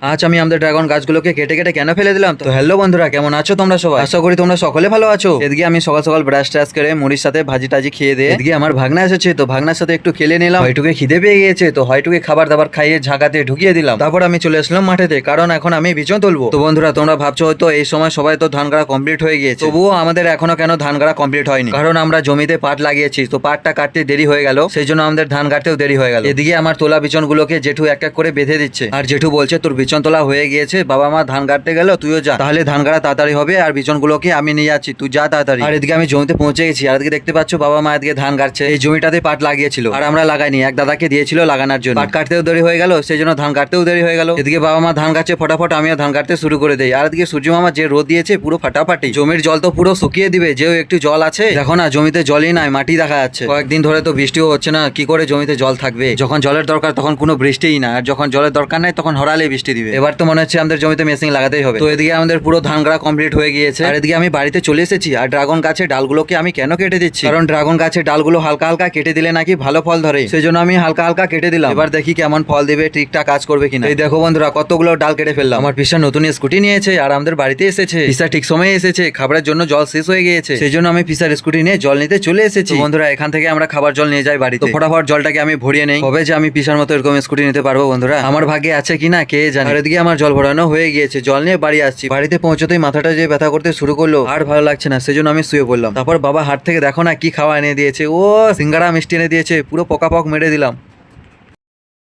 আজ আমি আমাদের ড্রাগন গাছগুলোকে কেটে কেটে কেন ফেলে দিলাম? তো হ্যালো বন্ধুরা, কেমন আছো তোমরা সবাই? আশা করি তোমরা সকলে ভালো আছো। এদিকে আমি সকাল সকাল ব্রাশ ট্রাশ করে মুড়ির সাথে ভাজি টাজি খেয়ে দিয়ে এদিকে আমার ভাগনা এসেছে, তো ভাগনার সাথে একটু খেলে নিলাম। হয়টুকে খিদে পেয়ে গিয়েছে, তো হয়টুকে খাবার দাবার খাইয়ে ঝাঁকাতে ঢুকিয়ে দিলাম। তারপর আমি চলে আসলাম মাঠেতে, কারণ এখন আমি বিচন তুলবো। তো বন্ধুরা, তোমরা ভাবছো হয়তো এই সময় সবাই তো ধান গাড়া কমপ্লিট হয়ে গিয়েছে, তবুও আমাদের এখনো কেন ধান গাড়া কমপ্লিট হয়নি? কারণ আমরা জমিতে পাট লাগিয়েছি, তো পাটটা কাটতে দেরি হয়ে গেল, সেই জন্য আমাদের ধান কাটতেও দেরি হয়ে গেল। এদিকে আমার তোলা বিচন গুলোকে জেঠু এক এক করে বেঁধে দিচ্ছে, আর জেঠু বলছে তোর বিচন তোলা হয়ে গিয়েছে, বাবা মা ধান কাটতে গেল, তুইও যা, তাহলে ধান কাটা তাড়াতাড়ি হবে, আর বিচনগুলোকে আমি নিয়ে যাচ্ছি, তুই যা তাড়াতাড়ি। আর এদিকে আমি জমিতে পৌঁছে গেছি, আর এদিকে দেখতে পাচ্ছ বাবা মা এদিকে ধান কাটছে। এই জমিটাতে পাট লাগিয়েছিল আর আমরা লাগাইনি, এক দাদাকে দিয়েছিল লাগানোর জন্য। পাট কাটতেও দেরি হয়ে গেল, সেই জন্য ধান কাটতেও দেরি হয়ে গেল। এদিকে বাবা মা ধান কাটছে ফটাফট, আমিও ধান কাটতে শুরু করে দেই। আর এদিকে সূর্য মামা যে রোদ দিয়েছে পুরো ফাটাফাটি, জমির জল তো পুরো শুকিয়ে দিবে, যেও একটু জল আছে দেখো না, জমিতে জলই নাই, মাটি দেখা যাচ্ছে। কয়েকদিন ধরে তো বৃষ্টিও হচ্ছে না, কি করে জমিতে জল থাকবে? যখন জলের দরকার তখন কোনো বৃষ্টিই না, আর যখন জলের দরকার নাই তখন হরালেই বৃষ্টি দিবে। এবার তো মনে হচ্ছে আমাদের জমিতে মেশিন লাগাতেই হবে। তো এদিকে আমাদের পুরো ধান গাড়া কমপ্লিট হয়ে গিয়েছে, আর এদিকে আমি বাড়িতে চলে এসেছি। আর ড্রাগন গাছের ডালগুলোকে আমি কেন কেটে দিচ্ছি? কারণ ড্রাগন গাছের ডালগুলো হালকা হালকা কেটে দিলে নাকি ভালো ফল ধরে, সেই জন্য আমি হালকা হালকা কেটে দিলাম। এবার দেখি কেমন ফল দিবে, ঠিকঠাক কাজ করবে কিনা। এই দেখো বন্ধুরা, কতগুলো ডাল কেটে ফেললাম। আমার পিসা নতুন স্কুটি নিয়েছে আর আমাদের বাড়িতে এসেছে। পিসা ঠিক সময়ে এসেছে, খাবারের জন্য জল শেষ হয়ে গিয়েছে, সেই জন্য আমি পিসার স্কুটি নিয়ে জল নিতে চলে এসেছি। বন্ধুরা, এখান থেকে আমরা খাবার জল নিয়ে যাই বাড়িতে। ফটাফট জলটাকে আমি ভরিয়ে নেই, কবে যে আমি পিসার মতো এরকম স্কুটি নিতে পারবো বন্ধুরা, আমার ভাগ্যে আছে কিনা কে জানে। আর এদিকে আমার জল ভরানো হয়ে গিয়েছে, জল নিয়ে বাড়ি আসছি। বাড়িতে পৌঁছতেই মাথাটা যে ব্যথা করতে শুরু করলো, আর ভালো লাগছে না, সেজন্য আমি শুয়ে পড়লাম। তারপর বাবা হাট থেকে দেখো না কি খাওয়া এনে দিয়েছে, ও সিঙ্গারা মিষ্টি এনে দিয়েছে, পুরো পকাপক মেরে দিলাম।